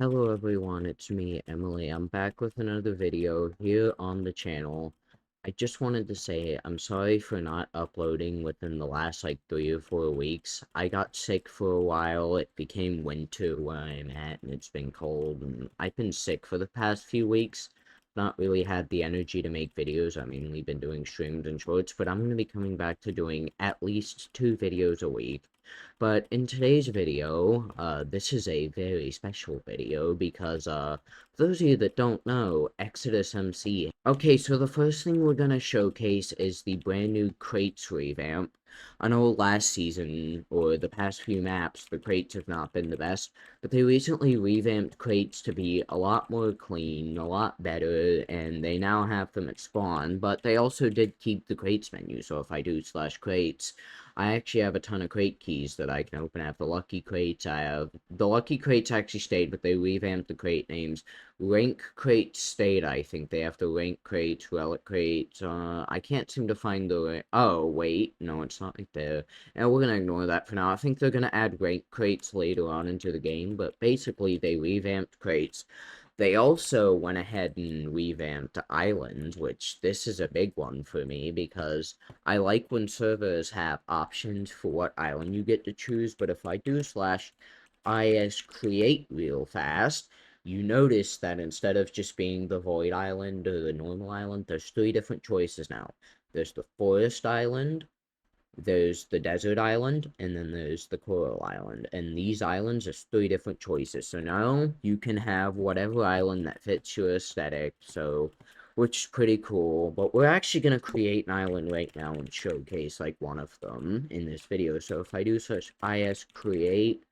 Hello everyone, it's me, Emily. I'm back with another video here on the channel. I just wanted to say I'm sorry for not uploading within the last like 3 or 4 weeks. I got sick for a while, it became winter where I'm at and it's been cold and I've been sick for the past few weeks. Not really had the energy to make videos. I mainly been doing streams and shorts, but I'm going to be coming back to doing at least 2 videos a week. But in today's video, this is a very special video because, for those of you that don't know, Exodus MC. Okay, so the first thing we're gonna showcase is the brand new crates revamp. I know last season, or the past few maps, the crates have not been the best, but they recently revamped crates to be a lot more clean, a lot better, and they now have them at spawn, but they also did keep the crates menu, so if I do slash crates, I actually have a ton of crate keys that I can open. I have the lucky crates. The lucky crates actually stayed, but they revamped the crate names. Rank crates stayed. I think they have the rank crates, relic crates. I can't seem to find the. Oh wait, no, it's not right there. And we're gonna ignore that for now. I think they're gonna add rank crates later on into the game, but basically they revamped crates. They also went ahead and revamped islands, which this is a big one for me because I like when servers have options for what island you get to choose, but if I do slash is create real fast, you notice that instead of just being the void island or the normal island, there's 3 different choices now. There's the forest island, there's the desert island, and then there's the coral island. And these islands, there's 3 different choices. So now you can have whatever island that fits your aesthetic. So, which is pretty cool. But we're actually going to create an island right now and showcase like one of them in this video. So if I do search is create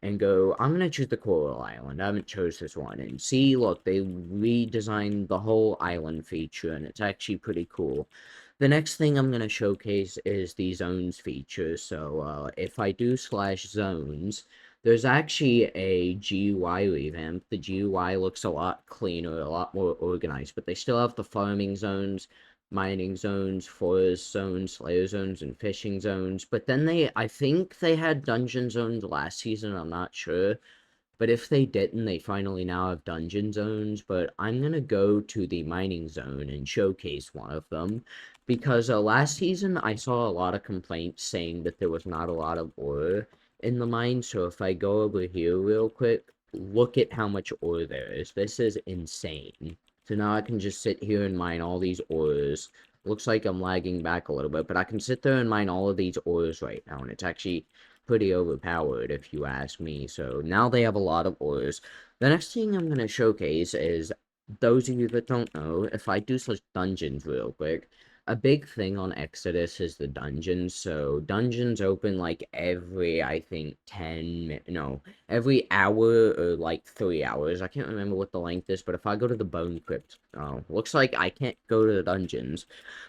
and go, I'm going to choose the coral island. I haven't chose this one. And see, look, they redesigned the whole island feature and it's actually pretty cool. The next thing I'm going to showcase is the zones feature. So if I do slash zones, there's actually a GUI revamp. The GUI looks a lot cleaner, a lot more organized, but they still have the farming zones, mining zones, forest zones, slayer zones, and fishing zones. But then I think they had dungeon zones last season, I'm not sure. But if they didn't, they finally now have dungeon zones. But I'm gonna go to the mining zone and showcase one of them. Because last season, I saw a lot of complaints saying that there was not a lot of ore in the mine. So if I go over here real quick, look at how much ore there is. This is insane. So now I can just sit here and mine all these ores. Looks like I'm lagging back a little bit, but I can sit there and mine all of these ores right now. And it's actually pretty overpowered if you ask me. So now they have a lot of ores. The next thing I'm going to showcase is, those of you that don't know, if I do such dungeons real quick, a big thing on Exodus is the dungeons. So dungeons open like every, I think, no, every hour or like 3 hours. I can't remember what the length is, but if I go to the Bone Crypt, looks like I can't go to the dungeons.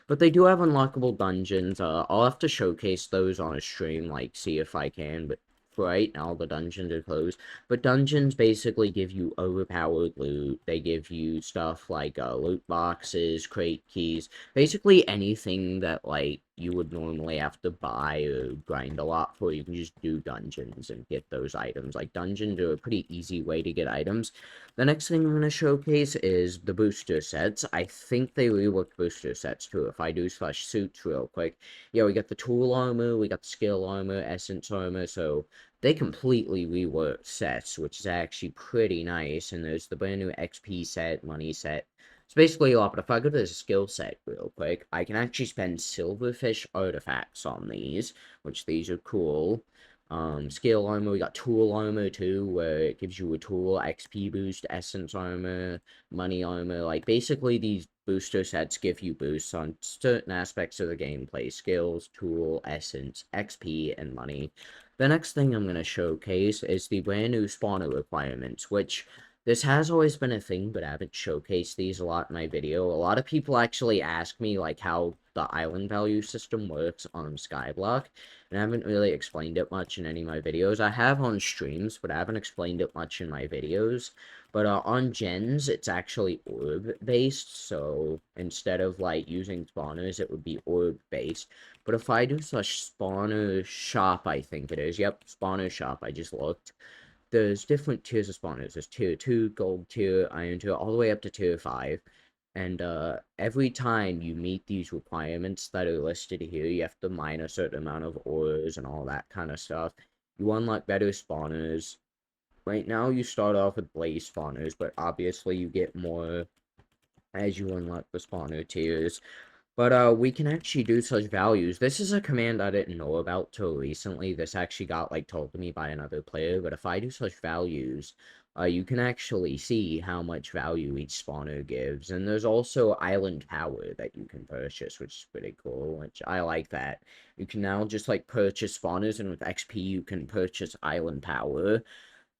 But they do have unlockable dungeons. I'll have to showcase those on a stream, like, see if I can, but for right now, the dungeons are closed. But dungeons basically give you overpowered loot. They give you stuff like, loot boxes, crate keys, basically anything that, like, you would normally have to buy or grind a lot for. You can just do dungeons and get those items. Like, dungeons are a pretty easy way to get items. The next thing I'm going to showcase is the booster sets. I think they reworked booster sets too. If I do slash suits real quick, yeah, we got the tool armor, we got the skill armor, essence armor, so they completely reworked sets, which is actually pretty nice. And there's the brand new XP set, money set. It's basically a lot, but if I go to the skill set real quick, I can actually spend silverfish artifacts on these, which these are cool. Skill armor, we got tool armor too, where it gives you a tool, XP boost, essence armor, money armor. Like, basically these booster sets give you boosts on certain aspects of the gameplay: skills, tool, essence, XP, and money. The next thing I'm going to showcase is the brand new spawner requirements, which this has always been a thing, but I haven't showcased these a lot in my video. A lot of people actually ask me, like, how the island value system works on Skyblock, and I haven't really explained it much in any of my videos. I have on streams, but I haven't explained it much in my videos. But on gens, it's actually orb-based, so instead of, like, using spawners, it would be orb-based. But if I do such spawner shop, I think it is, yep, spawner shop, I just looked. there's different tiers of spawners. There's tier 2, gold tier, iron tier, all the way up to tier 5. And every time you meet these requirements that are listed here, you have to mine a certain amount of ores and all that kind of stuff. You unlock better spawners. Right now, you start off with blaze spawners, but obviously you get more as you unlock the spawner tiers. But we can actually do such values. This is a command I didn't know about till recently. This actually got, like, told to me by another player. But if I do such values, you can actually see how much value each spawner gives. And there's also island power that you can purchase, which is pretty cool, which I like that. You can now just, like, purchase spawners, and with XP you can purchase island power.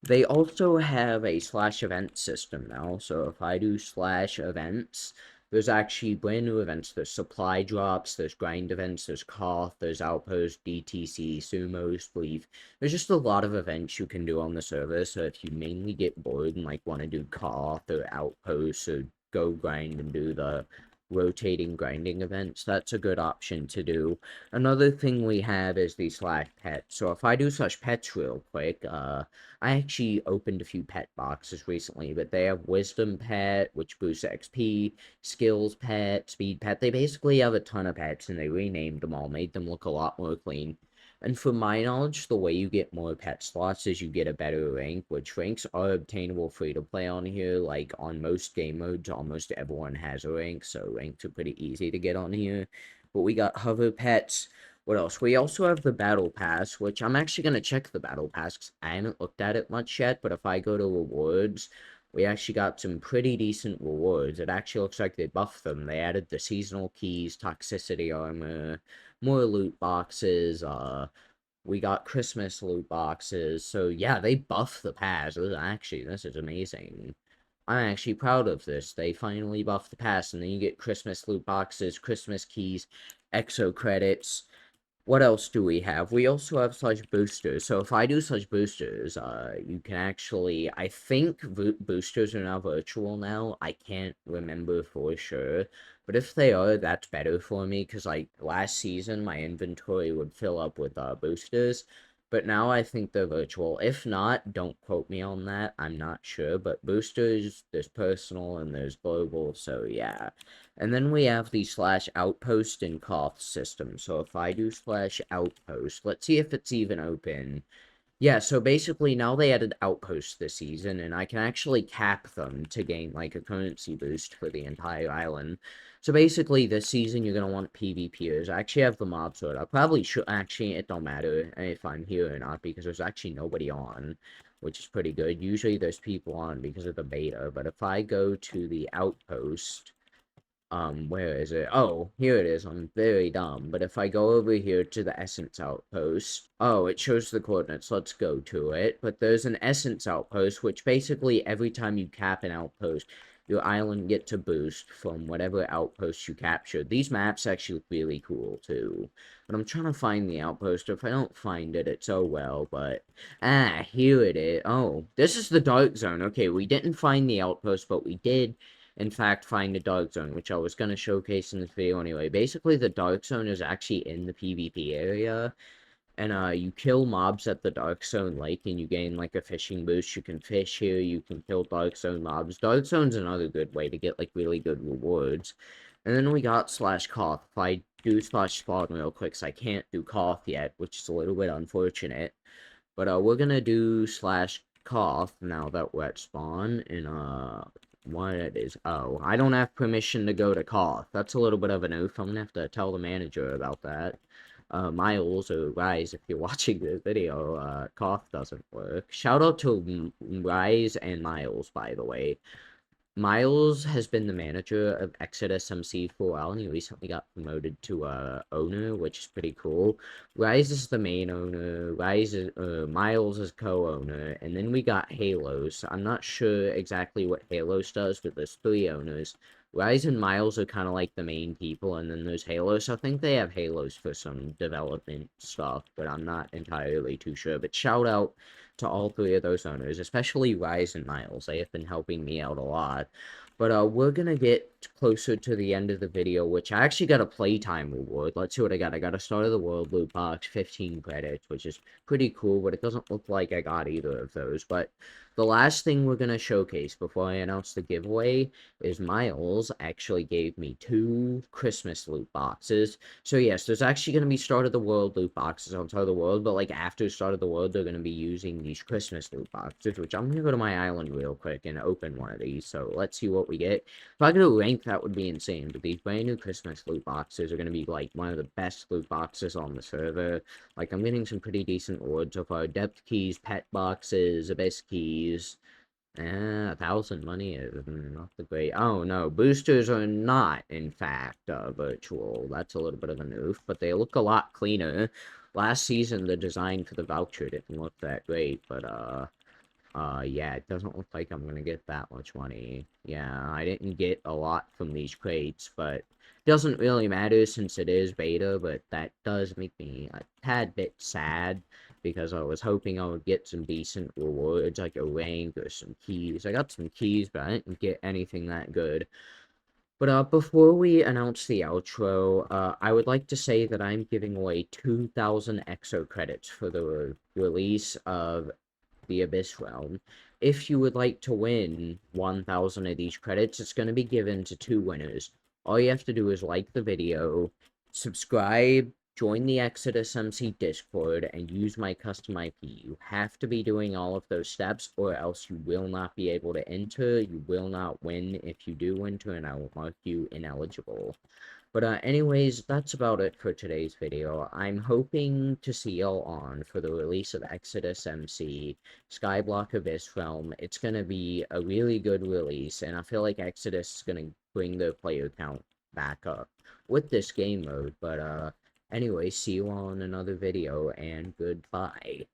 They also have a slash event system now, so if I do slash events, there's actually brand new events. There's supply drops, there's grind events, there's Koth, there's Outpost, DTC, Sumo, Spleef. There's just a lot of events you can do on the server, so if you mainly get bored and like want to do Koth or Outpost or go grind and do the rotating grinding events, that's a good option to do. Another thing we have is the slash pets. So if I do slash pets real quick, I actually opened a few pet boxes recently, but they have Wisdom Pet, which boosts XP, Skills Pet, Speed Pet. They basically have a ton of pets, and they renamed them all, made them look a lot more clean. And from my knowledge, the way you get more pet slots is you get a better rank, which ranks are obtainable free to play on here. Like, on most game modes, almost everyone has a rank, so ranks are pretty easy to get on here. But we got hover pets. What else? We also have the Battle Pass, which I'm actually going to check the Battle Pass, 'cause I haven't looked at it much yet, but if I go to rewards, we actually got some pretty decent rewards. It actually looks like they buffed them. They added the seasonal keys, toxicity armor, more loot boxes, we got Christmas loot boxes, so yeah, they buffed the pass. Actually, this is amazing. I'm actually proud of this. They finally buffed the pass, and then you get Christmas loot boxes, Christmas keys, exo credits. What else do we have? We also have such boosters. So if I do such boosters, you can actually, I think boosters are now virtual now. I can't remember for sure. But if they are, that's better for me, because like last season, my inventory would fill up with boosters. But now I think they're virtual. If not, don't quote me on that. I'm not sure. But boosters, there's personal and there's global, so yeah. And then we have the slash outpost and Koth system. So if I do slash outpost, let's see if it's even open. Yeah, so basically now they added outposts this season, and I can actually cap them to gain like a currency boost for the entire island. So basically this season you're gonna want PvPers. I actually have the mob sword. I probably should actually, it don't matter if I'm here or not, because there's actually nobody on, which is pretty good. Usually there's people on because of the beta, but if I go to the outpost, where is it? Oh, here it is. I'm very dumb. But if I go over here to the Essence Outpost, oh, it shows the coordinates. Let's go to it. But there's an Essence Outpost, which basically every time you cap an outpost, your island gets a boost from whatever outpost you captured. These maps actually look really cool, too. But I'm trying to find the outpost. If I don't find it, it's oh well, but... Ah, here it is. Oh, this is the Dark Zone. Okay, we didn't find the outpost, but we did in fact find a dark zone, which I was going to showcase in this video anyway. Basically, the dark zone is actually in the PvP area, and you kill mobs at the dark zone lake, and you gain like a fishing boost. You can fish here, you can kill dark zone mobs. Dark zone's another good way to get like really good rewards. And then we got slash Koth. If I do slash spawn real quick, so I can't do Koth yet, which is a little bit unfortunate. But we're gonna do slash Koth now that we're at spawn, and what it is. Oh, I don't have permission to go to Koth. That's a little bit of an oof. I'm gonna have to tell the manager about that. Miles, or Rise, if you're watching this video, Koth doesn't work. Shout out to Rise and Miles, by the way. Miles has been the manager of ExodusMC for a while, and he recently got promoted to owner, which is pretty cool. Rise is the main owner, Miles is co-owner, and then we got Halos. I'm not sure exactly what Halos does, but there's 3 owners. Rise and Miles are kind of like the main people, and then there's Halos. I think they have Halos for some development stuff, but I'm not entirely too sure. But shout out to all 3 of those owners, especially Rise and Miles. They have been helping me out a lot. But we're gonna get closer to the end of the video, which I actually got a playtime reward. Let's see what I got. I got a Start of the World loot box, 15 credits, which is pretty cool, but it doesn't look like I got either of those. But the last thing we're gonna showcase before I announce the giveaway is Miles actually gave me 2 Christmas loot boxes. So yes, there's actually gonna be Start of the World loot boxes on Start of the World, but like after Start of the World, they're gonna be using these Christmas loot boxes, which I'm gonna go to my island real quick and open one of these. So let's see what we get. If I could rank, that would be insane. But these brand new Christmas loot boxes are gonna be like one of the best loot boxes on the server. Like I'm getting some pretty decent rewards so far. Depth keys, pet boxes, abyss keys. 1,000 money is not the great. Oh no, boosters are not, in fact, virtual. That's a little bit of a noof, but they look a lot cleaner. Last season, the design for the voucher didn't look that great, but yeah, it doesn't look like I'm gonna get that much money. Yeah, I didn't get a lot from these crates, but it doesn't really matter since it is beta, but that does make me a tad bit sad because I was hoping I would get some decent rewards, like a rank or some keys. I got some keys, but I didn't get anything that good. But before we announce the outro, I would like to say that I'm giving away 2,000 EXO credits for the release of the Abyss Realm. If you would like to win 1,000 of these credits, it's going to be given to 2 winners. All you have to do is like the video, subscribe, join the ExodusMC Discord, and use my custom IP. You have to be doing all of those steps, or else you will not be able to enter. You will not win if you do enter, and I will mark you ineligible. But anyways, that's about it for today's video. I'm hoping to see y'all on for the release of Exodus MC Skyblock Abyss Realm. It's gonna be a really good release, and I feel like Exodus is gonna bring the player count back up with this game mode. But anyway, see you all in another video, and goodbye.